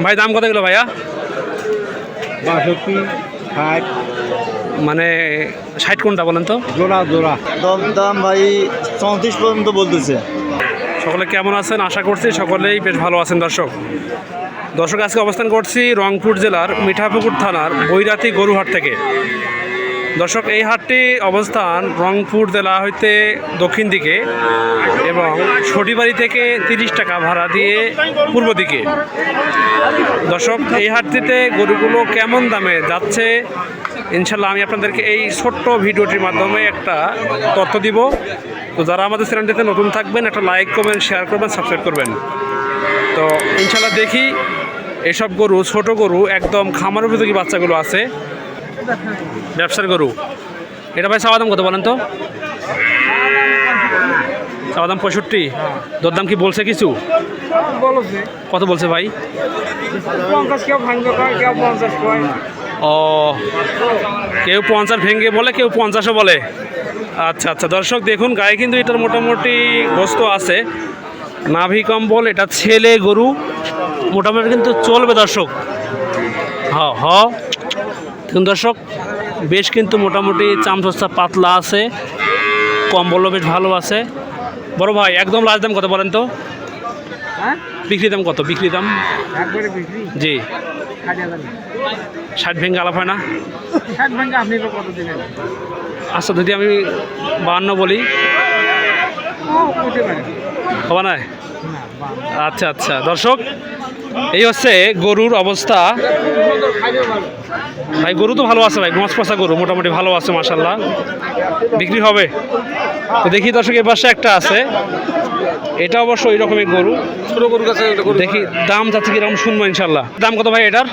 ভাই দাম কত গেল ভাইয়া? 62, 60। মানে 60 কোনটা বলেন তো? জোড়া জোড়া দাম ভাই 34 পর্যন্ত বলতেছে। সকলে কেমন আছেন? আশা করছি সকলেই বেশ ভালো আছেন। দর্শক আজকে অবস্থান করছি রংপুর জেলার মিঠাপুকুর থানার বৈরাতি গরুহাট থেকে। দর্শক এই হাটটি অবস্থান রংপুর জেলা হইতে দক্ষিণ দিকে এবং ছটিবাড়ি থেকে 30 টাকা ভাড়া দিয়ে পূর্ব দিকে। দর্শক এই হাটটিতে গরুগুলো কেমন দামে যাচ্ছে ইনশাল্লাহ আমি আপনাদেরকে এই ছোট্ট ভিডিওটির মাধ্যমে একটা তথ্য দিব। তো যারা আমাদের চ্যানেলটিতে নতুন থাকবেন একটা লাইক কমেন্ট শেয়ার করবেন, সাবস্ক্রাইব করবেন। তো ইনশাল্লাহ দেখি এসব গরু, ছোট গরু একদম খামার উপযোগী বাচ্চাগুলো আছে, ব্যবসার গরু। এটা ভাই চাওয়া দাম কত বলেন তো? চাওয়া দাম 65। দরদাম কি বলছে কিছু? কত বলছে ভাই? ও, কেউ 50 ভেঙে বলে, কেউ 50ও বলে। আচ্ছা আচ্ছা দর্শক দেখুন গায়ে কিন্তু এটার মোটামুটি গোস্ত আছে, নাভি কম্বল, এটা ছেলে গরু, মোটামুটি কিন্তু চলবে দর্শক। দেখুন দর্শক বেশ কিন্তু মোটামুটি চামচা পাতলা আছে, কম্বলও বেশ ভালো আছে। বড় ভাই একদম লাস্ট দাম কত বলেন তো? বিক্রি দাম কত? বিক্রি দাম জি 60 ভেঙে আলাপ হয় না? আচ্ছা যদি আমি 52 বলি হবে না? আচ্ছা আচ্ছা দর্শক এই হচ্ছে গরুর অবস্থা। ভাই গরু তো ভালো আছে ভাই, মাছ পচা গরু মোটামুটি ভালো আছে মাশাল্লাহ, বিক্রি হবে। তো দেখি দর্শক এর পাশে একটা আছে, এটা অবশ্য ওই রকমের গরু, ছোট গরু কাছে দেখি দাম যাচ্ছে কিরকম শুনবো ইনশাল্লাহ। দাম কত ভাই এটার?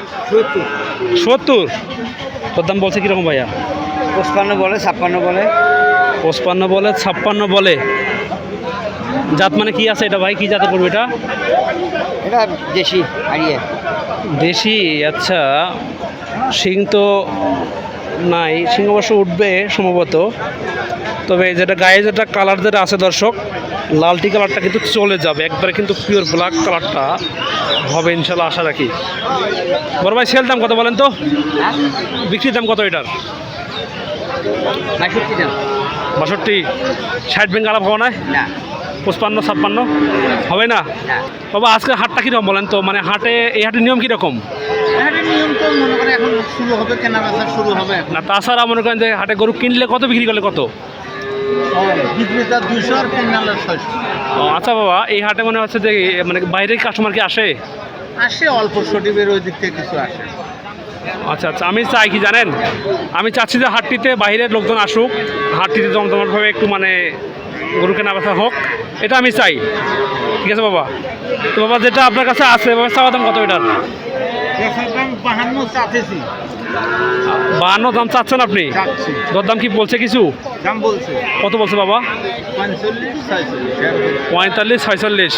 70। তোর দাম বলছে কিরকম ভাইয়া? 55 বলে, 56 বলে। 55 বলে, 56 বলে। জাত মানে কি আছে এটা ভাই? কি জাতে করবে এটা? এটা দেশি হারিয়ে দেশি। আচ্ছা শিং তো নাই, শিং অবশ্য উঠবে সম্ভবত। তবে যেটা গায়ে যেটা কালার যেটা আছে দর্শক, লালটি কালারটা কিন্তু চলে যাবে, একবারে কিন্তু পিওর ব্ল্যাক কালারটা হবে ইনশাল্লাহ আশা রাখি। বড় ভাই সেল দাম কত বলেন তো? বিক্রির দাম কত এটার? 62। 60 ভেঙে আলাপ হওয়া নাই? 55 56 হবে না বাবা? আজকে হাটটা কীরকম বলেন তো? মানে হাটে এই হাটের নিয়ম কীরকম? নিয়ম তো মনে করেন এখন শুরু হবে, কেনা বেচা শুরু হবে না তাছাড়া মনে করেন যে হাটে গরু কিনলে কত, বিক্রি করলে কত? বিক্রেতা 200 আর কিনালে 600। ও আচ্ছা বাবা, এই হাটে মনে হচ্ছে যে মানে বাইরের কাস্টমার কি আসে? আসে অল্প, সটিবের ওই দিক থেকে কিছু আসে। আচ্ছা আচ্ছা আমি চাই কি জানেন, আমি চাচ্ছি যে হাটটিতে বাইরের লোকজন আসুক, হাটটিতে জমজমাটভাবে একটু মানে গরু কেনা বেচা হোক, এটা আমি চাই। ঠিক আছে বাবা। তো বাবা যেটা আপনার কাছে আছে বাবা চাওয়া দাম কত এটার? 52 চাচ্ছি। 52 দাম চাচ্ছেন আপনি? দরদাম কি বলছে কিছু? দাম বলছে কত বলছে বাবা? 45 46।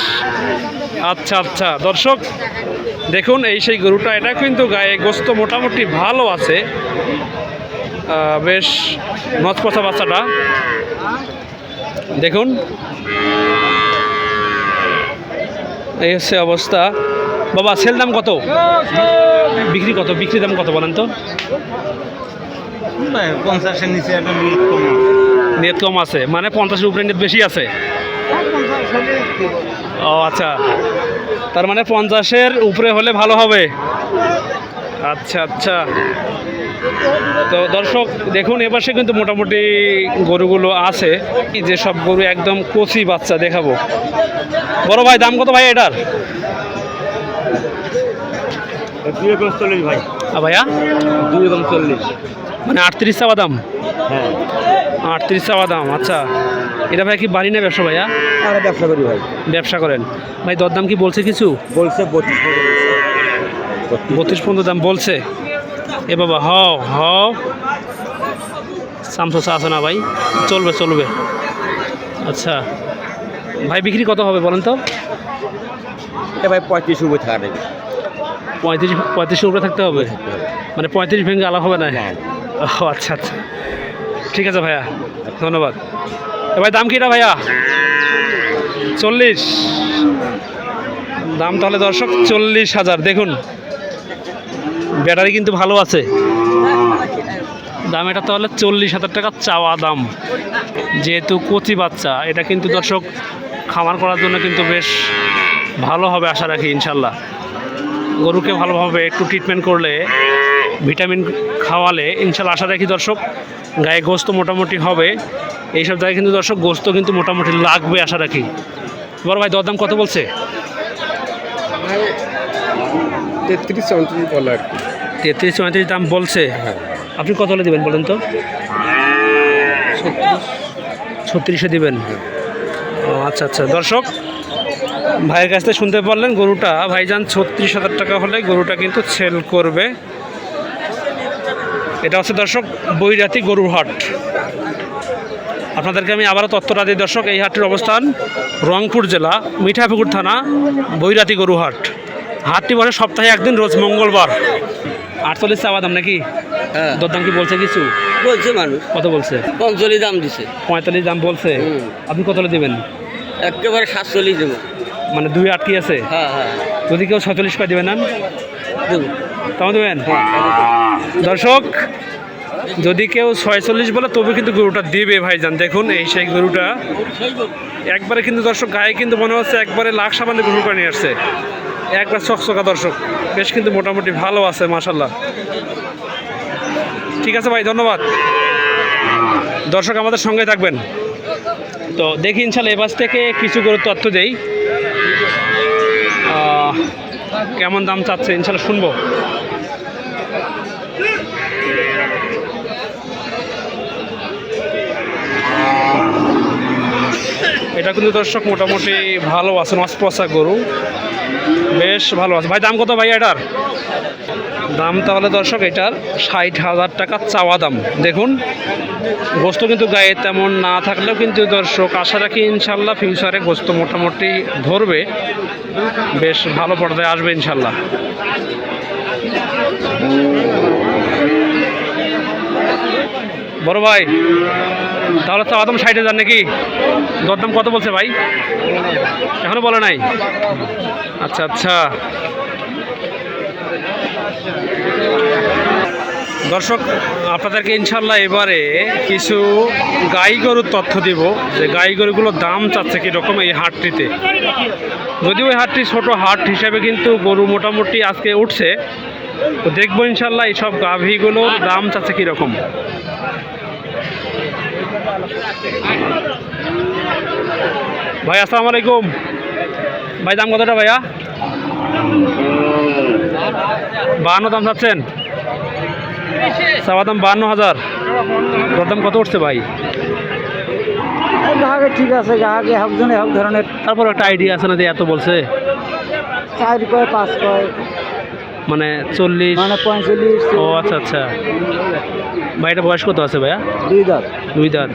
আচ্ছা আচ্ছা দর্শক দেখুন এই সেই গরুটা, এটা কিন্তু গায়ে গোস্ত মোটামুটি ভালো আছে, বেশ নচপচা বাচ্চাটা দেখুন। এই হচ্ছে অবস্থা। বাবা সেল দাম কত? বিক্রি কত? বিক্রি দাম কত বলেন তো? 50-এর নিচে একটা নেট কম আছে, মানে 50-এর উপরে নেট বেশি আছে। ও আচ্ছা, তার মানে 50-এর উপরে হলে ভালো হবে। আচ্ছা আচ্ছা তো দর্শক দেখুন এপাশে কিন্তু মোটামুটি গরুগুলো আছে, যে সব গরু একদম কচি বাচ্চা দেখাবো। বড় ভাই দাম কত ভাই এটার? 240 ভাই। ভাইয়া 240 মানে 38 চাওয়া দাম? হ্যাঁ 38 চাওয়া দাম। আচ্ছা এটা ভাই কি বাড়ি না ব্যবসা ভাইয়া? আরে ব্যবসা করি ভাই। ব্যবসা করেন ভাই, দরদাম কি বলছে কিছু? বলছে 32 পর্যন্ত দাম বলছে। এ বাবা হাও সামসা আছে না ভাই? চলবে চলবে। আচ্ছা ভাই বিক্রি কত হবে বলেন তো? এটা ভাই 35 উপরে থাকা দেবে। 35 উপরে থাকতে হবে, মানে 35 ভেঙে আলাপ হবে না? ও আচ্ছা আচ্ছা ঠিক আছে ভাইয়া, ধন্যবাদ। ভাই দাম কিটা ভাইয়া? 40 দাম তাহলে দর্শক 40,000। দেখুন ব্যাটারি কিন্তু ভালো আছে। দাম এটা তাহলে 40,000 টাকা চাওয়া দাম। যেহেতু কচি বাচ্চা, এটা কিন্তু দর্শক খামার করার জন্য কিন্তু বেশ ভালো হবে আশা রাখি ইনশাল্লাহ। গরুকে ভালোভাবে একটু ট্রিটমেন্ট করলে, ভিটামিন খাওয়ালে ইনশাল্লাহ আশা রাখি দর্শক গায়ে গোস্ত মোটামুটি হবে। এইসব জায়গায় কিন্তু দর্শক গোস্ত কিন্তু মোটামুটি লাগবে আশা রাখি। বড় ভাই দরদাম কত বলছে? 33-34 বলে আর কি। 33-34 দাম বলছে। হ্যাঁ, আপনি কত হলে দেবেন বলেন তো? 36-এ দিবেন। ও আচ্ছা আচ্ছা। দর্শক ভাইয়ের কাছ থেকে শুনতে পারলেন, গরুটা ভাইজান 36,000 টাকা হলে গরুটা কিন্তু সেল করবে। এটা হচ্ছে দর্শক বৈরাতি গরুর হাট। আপনাদেরকে আমি আবারও তথ্যটা দিই দর্শক, এই হাটটির অবস্থান রংপুর জেলা মিঠাপুকুর থানা বৈরাতি গরু হাট। হাটটি বসে সপ্তাহে একদিন, রোজ মঙ্গলবার। 48 চাওয়া দাম নাকি? হ্যাঁ দরদাম কি বলছে কিছু? বলছে মানুষ কত বলছে? 45 দাম দিছে। 45 দাম বলছে। আপনি কত হলে দেবেন? একেবারে 47 দেবো। মানে 2 আটকি আছে। হ্যাঁ হ্যাঁ যদি কেউ 46 করে দেবেন না দেবো। তাও দেবেন। দর্শক যদি কেউ 46 বলে তবে কিন্তু গরুটা দেবে ভাইজান। দেখুন এই সেই গরুটা একবারে কিন্তু দর্শক গায়ে কিন্তু মনে হচ্ছে একবারে লাখ সামান্য গরু করে নিয়ে আসছে। একবার চকচকা দর্শক, বেশ কিন্তু মোটামুটি ভালো আছে মাশাল্লাহ। ঠিক আছে ভাই, ধন্যবাদ। দর্শক আমাদের সঙ্গে থাকবেন। তো দেখি ইনশাল্লাহ এবার থেকে কিছু গরুর তথ্য দেই। কেমন দাম চাচ্ছে ইনশাল্লাহ শুনবো। এটা কিন্তু দর্শক মোটামুটি ভালো আছে, নসপসা গরু, বেশ ভালো আছে। ভাই দাম কত ভাই এটার? দাম তাহলে দর্শক এটার 60,000 টাকা চাওয়া দাম। দেখুন গোস্ত কিন্তু গায়ে তেমন না থাকলেও কিন্তু দর্শক আশা রাখি ইনশাল্লাহ ফিউচারে গোস্ত মোটামুটি ধরবে, বেশ ভালো পর্যায়ে আসবে ইনশাল্লাহ। বড় ভাই তাহলে চাওয়া দাম 60,000 নাকি? দরদাম কত বলছে ভাই? এখনো বলে নাই। আচ্ছা আচ্ছা। দর্শক আপনাদেরকে ইনশাল্লাহ এবারে কিছু গাই গরুর তথ্য দিব, যে গাই গরুগুলোর দাম চাচ্ছে কীরকম এই হাটটিতে। যদিও এই হাটটি ছোটো হাট হিসাবে কিন্তু গরু মোটামুটি আজকে উঠছে, তো দেখবো ইনশাল্লাহ এইসব গাভীগুলোর দাম চাচ্ছে কীরকম। ভাই আসসালামু আলাইকুম। ভাই দাম কতটা ভাইয়া? 52 দাম চাচ্ছেন? চাওয়া দাম 52,000। দরদাম কত উঠছে ভাই? গ্রাহকের ঠিক আছে, গ্রাহকে একজনে এক ধরনের তারপর একটা আইডিয়া আছে না যে এত বলছে? 4 কয় 5 কয় মানে 40 মানে 45। ও আচ্ছা আচ্ছা। ভাই এটা বয়স কত আছে ভাইয়া? 2 দাঁত। 2 দাঁত।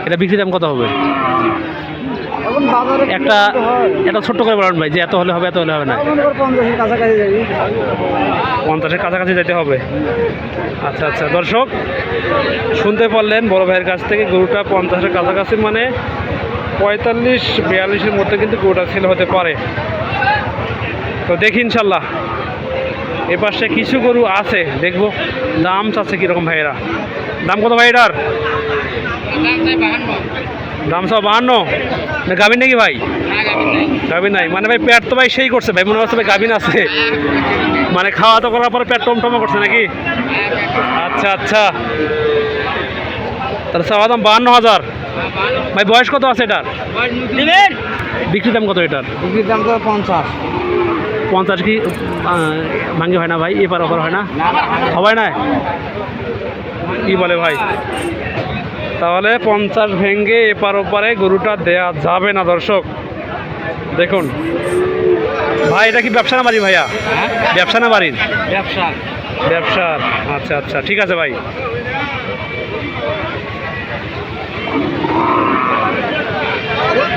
এটা বিক্রি দাম কত হবে? এখন বাজারে একটা এটা ছোট্ট করে বলেন ভাই, যে এত হলে হবে এত হলে হবে না। 50-এর কাছাকাছি যাবি। 50-এর কাছাকাছি যেতে হবে। আচ্ছা আচ্ছা। দর্শক শুনতে পারলেন বড় ভাইয়ের কাছ থেকে, গরুটা 50-এর কাছাকাছি মানে 45-42-এর মধ্যে কিন্তু গরুটা ছেল হতে পারে। তো দেখি ইনশাল্লাহ এপাশে কিছু গরু আছে, দেখবো দাম চাচ্ছে কীরকম ভাইয়েরা। দাম কত ভাই এটার? দাম সব 52 না? গাভিন নাকি ভাই? গাভিন নাই মানে ভাই পেট তো ভাই সেই করছে ভাই, মনে হচ্ছে ভাই গাভিন আছে, মানে খাওয়া তো করার পরে পেট টমটমা করছে নাকি? আচ্ছা আচ্ছা। তাহলে চাওয়া দাম 52,000। ভাই বয়স কত আছে এটার? বিক্রি দাম কত এটার? বিক্রির দাম তো 50। 50 কি ভাঙ্গি হয় না ভাই? এপার ওপার হয় না? হবে না? কি বলে ভাই? তাহলে 50 ভেঙ্গে এপার ওপারে গরুটা দেয়া যাবে না দর্শক। দেখুন ভাই এটা কি ব্যবসা না বাড়ি ভাইয়া? ব্যবসা না বাড়ির? ব্যবসা। ব্যবসার। আচ্ছা আচ্ছা ঠিক আছে ভাই।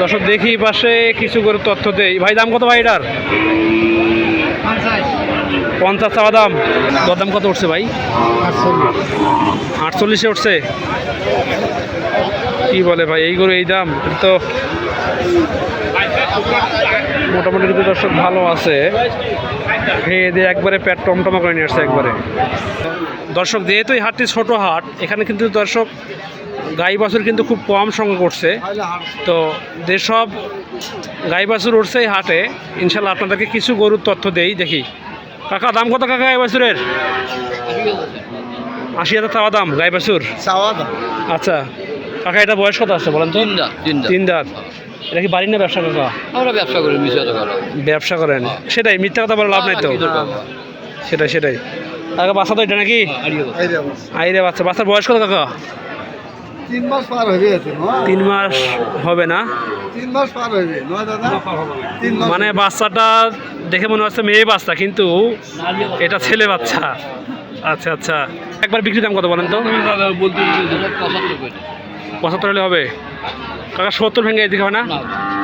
দর্শক দেখি পাশে কিছু করে তথ্য দেই। ভাই দাম কত ভাই এটার? 50 চাওয়া দাম। দরদাম কত উঠছে ভাই? 48-এ উঠছে। কি বলে ভাই এই গরু এই দাম? তো মোটামুটি কিন্তু দর্শক ভালো আছে, খেয়ে দিয়ে একবারে পেট টমটমা করে নিয়ে আসছে একবারে। দর্শক যেহেতু এই হাটটি ছোট হাট, এখানে কিন্তু দর্শক গাই বাছুর কিন্তু খুব কম সংখ্যা করছে। তো যেসব গাই বাছুর উঠছে এই হাটে, ইনশাল্লাহ আপনাদেরকে কিছু গরুর তথ্য দেই। দেখি কাকা, দাম কত কাকা গাই বাছুরের? 80,000 চাওয়া দাম গাই বাছুর। চাওয়া দাম আচ্ছা কাকা, এটা বয়স কত আছে বলেন তো? 3 দাঁত। এটা কি বাড়ি না ব্যবসা কাকা? আমরা ব্যবসা করি, মিশে তো করা। ব্যবসা করেন, সেটাই, মিথ্যা কথা বলে লাভ নাই তো। সেটাই কাকা, বাচ্চা তো এটা নাকি? আইরে বাচ্চা। বাচ্চার বয়স কত কাকা? 3 মাস পার হয়ে গেছে। 3 মাস হবে না? 3 মাস পার হয়ে গেছে নয় দাদা। 3 মাস মানে বাচ্চাটা দেখে মনে হচ্ছে মেয়ে বাচ্চা, কিন্তু এটা ছেলে বাচ্চা। আচ্ছা আচ্ছা, একবার বিক্রি দাম কত বলেন তো? 75 হলে হবে কাকা? 70 ভেঙে এদিকে হয় না?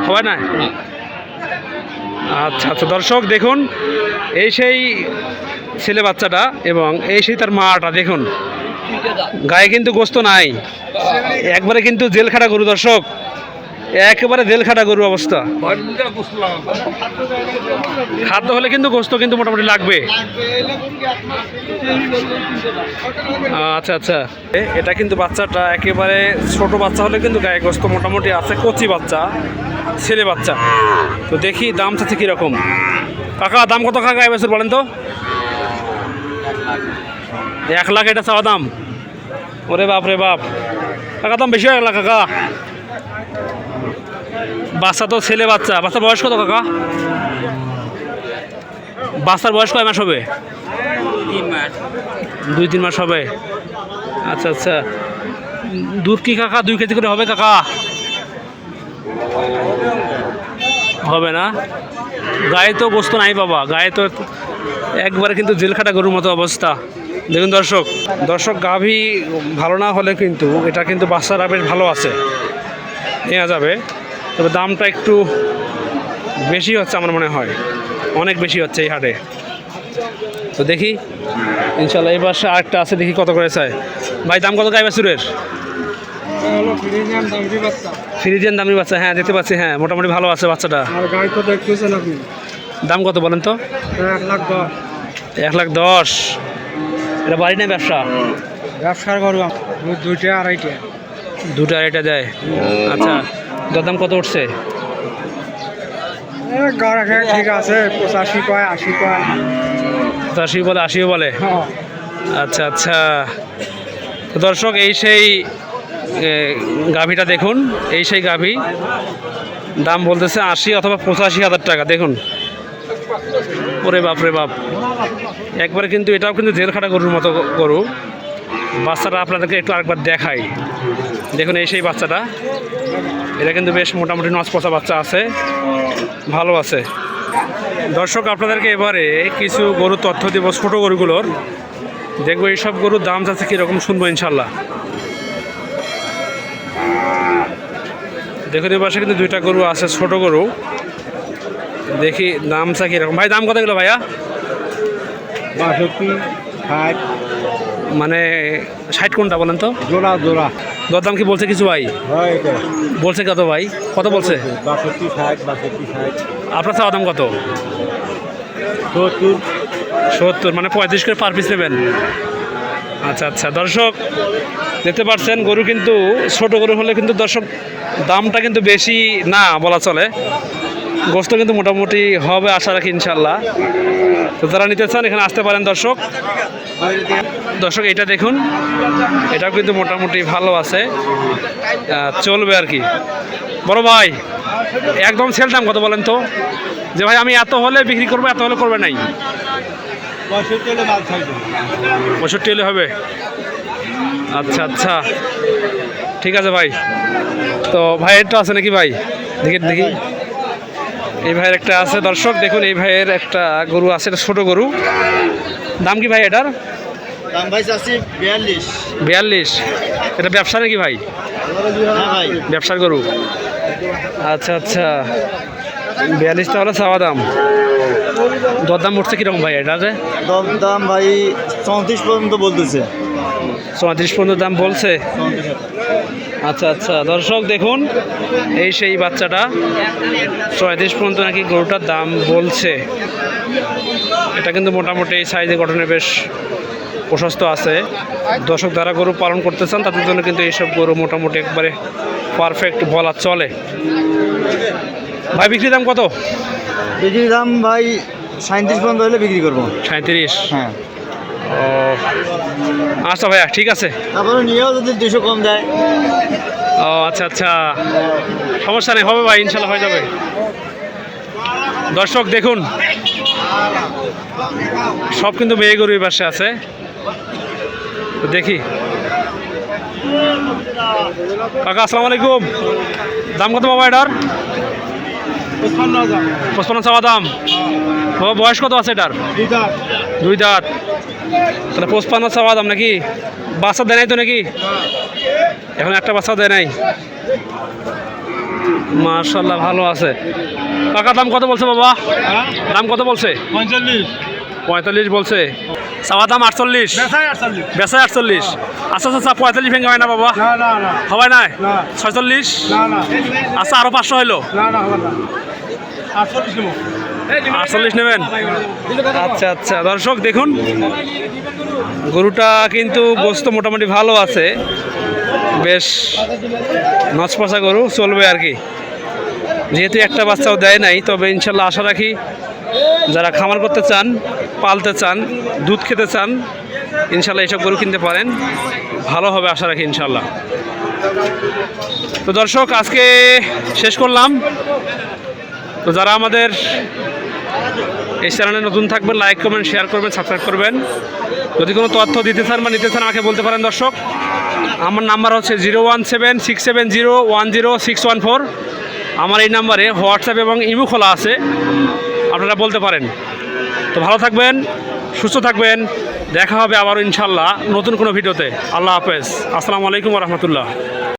হবে না? আচ্ছা আচ্ছা, দর্শক দেখুন, এই সেই ছেলে বাচ্চাটা এবং এই সেই তার মাটা। দেখুন গায়ে কিন্তু গোস্ত নাই, একবারে কিন্তু জেল খাটা গরু দর্শক, একেবারে জেল খাটা গরু অবস্থা। খাদ্য হলে কিন্তু গোস্ত কিন্তু মোটামুটি লাগবে। আচ্ছা আচ্ছা, এটা কিন্তু বাচ্চাটা একেবারে ছোট বাচ্চা হলে কিন্তু গায়ে গোস্ত মোটামুটি আছে, কচি বাচ্চা, ছেলে বাচ্চা। তো দেখি দাম চাচ্ছে কীরকম। কাকা দাম কত কাকা গায়ে বেচুর বলেন তো? 1 লাখ এটা চাওয়া দাম? ওরে বাপ রে বাপ, কাকা দাম বেশি হয়ে গেল কাকা। বাচ্চা তো ছেলে বাচ্চা। বাচ্চার বয়স কত কাকা? বাচ্চার বয়স কয় মাস হবে? 2-3 মাস হবে। আচ্ছা আচ্ছা, দুধ কি কাকা 2 কেজি করে হবে কাকা? হবে না, গায়ে তো গোস্ত নাই বাবা, গায়ে তো একবারে কিন্তু জেলখাটা গরুর মতো অবস্থা। দেখুন দর্শক গাভী ভালো না হলে কিন্তু এটা কিন্তু বাচ্চারা বেশ ভালো আছে, নেওয়া যাবে। তবে দামটা একটু বেশি হচ্ছে আমার মনে হয়, অনেক বেশি হচ্ছে এই হাটে। তো দেখি ইনশাল্লাহ এই পাশে আরেকটা আছে, দেখি কত করে চায়। ভাই দাম কত গাই বাছুরের? ফ্রিজিয়ান দামি বাচ্চা, হ্যাঁ দেখতে পাচ্ছি, হ্যাঁ মোটামুটি ভালো আছে বাচ্চাটা। দাম কত বলেন তো? 1,10,000। এটা বাড়ি না ব্যবসা? ব্যবসার গরু 2-2.5 দেয়। আচ্ছা, দরদাম কত উঠছে? ঠিক আছে, 85 কয়, 80 কয়। 85 বলে, 80 বলে। আচ্ছা আচ্ছা, তো দর্শক এই সেই গাভীটা দেখুন, এই সেই গাভী, দাম বলতেছে 80 অথবা 85,000 টাকা। দেখুন ওরে বাপ রে বাপ, একবারে কিন্তু এটাও কিন্তু জেলখাটা গরুর মতো গরু। বাচ্চাটা আপনাদেরকে একটু আরেকবার দেখাই। দেখুন এই সেই বাচ্চাটা, এটা কিন্তু বেশ মোটামুটি নচপচা বাচ্চা আছে, ভালো আছে। দর্শক আপনাদেরকে এবারে কিছু গরুর তথ্য দেবো, ছোটো গরুগুলোর। দেখবো এইসব গরুর দাম যাচ্ছে কীরকম, শুনবো ইনশাল্লাহ। দেখুন এই পাশে কিন্তু 2টা গরু আছে, ছোট গরু। দেখি দাম চা কীরকম। ভাই দাম কত গেলো ভাইয়া? 62, 60। মানে 60 কোনটা বলেন তো? জোড়া দরদাম কি বলছে কিছু ভাই? বলছে কত ভাই, কত বলছে? 62, 60। আপনার চাওয়া দাম কত? 70, মানে 35 করে পার পিস নেবেন। আচ্ছা আচ্ছা, দর্শক দেখতে পাচ্ছেন গরু কিন্তু ছোট গরু হলে কিন্তু দর্শক দামটা কিন্তু বেশি না বলা চলে, গোস্ত কিন্তু মোটামুটি হবে আশা রাখি ইনশাল্লাহ। তো যারা নিতে চান এখানে আসতে পারেন দর্শক। এটা দেখুন, এটাও কিন্তু মোটামুটি ভালো আছে, চলবে আর কি। বড় ভাই একদম সেল দাম কত বলেন তো? যে ভাই আমি এত হলে বিক্রি করবো, এত হলে করবে নাই? 65 হলে হবে। আচ্ছা আচ্ছা, ঠিক আছে ভাই। তো ভাইয়েরটা আছে নাকি ভাই? দেখি এই ভাইয়ের একটা আছে দর্শক। দেখুন এই ভাইয়ের একটা গরু আছে, এটা ছোটো গরু। দাম কি ভাই এটার? দাম ভাই চাচ্ছি 42। এটা ব্যবসা নাকি ভাই? ভাই ব্যবসার গরু। আচ্ছা আচ্ছা, 42 তাহলে চাওয়া দাম। দরদাম উঠছে কীরকম ভাই এটা? দাম ভাই 34 পর্যন্ত বলতেছে। 34 পর্যন্ত দাম বলছে। আচ্ছা আচ্ছা দর্শক দেখুন, এই সেই বাচ্চাটা 34 পর্যন্ত নাকি গরুটার দাম বলছে। এটা কিন্তু মোটামুটি এই সাইজে গঠনে বেশ প্রশস্ত আছে। দর্শক যারা গরু পালন করতে চান তাদের জন্য কিন্তু এইসব গরু মোটামুটি একবারে পারফেক্ট বলা চলে। ভাই বিক্রি দাম কত? বিক্রির দাম ভাই 37 পর্যন্ত হলে বিক্রি করবো। 37। হ্যাঁ, ও আচ্ছা ভাইয়া ঠিক আছে। তারপরে নিয়েও যদি 200 কম দেয়। ও আচ্ছা আচ্ছা, সমস্যা নেই, হবে ভাই, ইনশাল্লাহ হয়ে যাবে। দর্শক দেখুন, সব কিন্তু মেয়ে গরুর পাশে আছে। তো দেখি কাকা, আসসালামু আলাইকুম। দাম কত বাবা এটার? 55 চাওয়া দাম। বাবা বয়স কত আছে এটার? 2 দাঁত। তাহলে 55 চাওয়া দাম নাকি? বাচ্চা দেয় নাই তো নাকি? এখন একটা বাচ্চা দেয় নাই। মাশাআল্লাহ ভালো আছে। কাকা দাম কত বলছে বাবা? দাম কত বলছে? 45 বলছে। চাওয়া দাম 48, বেচায় 48। আচ্ছা আচ্ছা, 45 ভেঙে হয় না বাবা? হবে না? 46? আচ্ছা আরো 500 হইলো। 48 নেবেন? আচ্ছা আচ্ছা দর্শক দেখুন, গরুটা কিন্তু গোস্ত মোটামুটি ভালো আছে, বেশ নচপচা গরু, চলবে আর কি। যেহেতু একটা বাচ্চাও দেয় নাই, তবে ইনশাল্লাহ আশা রাখি যারা খামার করতে চান, পালতে চান, দুধ খেতে চান, ইনশাল্লাহ এইসব গরু কিনতে পারেন, ভালো হবে আশা রাখি ইনশাল্লাহ। তো দর্শক আজকে শেষ করলাম। তো যারা আমাদের এই চ্যানেলে নতুন থাকবেন, লাইক করবেন, শেয়ার করবেন, সাবস্ক্রাইব করবেন। যদি কোনো তথ্য দিতে চান বা নিতে চান আমাকে বলতে পারেন দর্শক। আমার নাম্বার হচ্ছে 01767010614। আমার এই নাম্বারে হোয়াটসঅ্যাপ এবং ইমো খোলা আছে, আপনারা বলতে পারেন। তো ভালো থাকবেন, সুস্থ থাকবেন, দেখা হবে আবারও ইনশাল্লাহ নতুন কোনো ভিডিওতে। আল্লাহ হাফেজ, আসসালামু আলাইকুম রহমতুল্লাহ।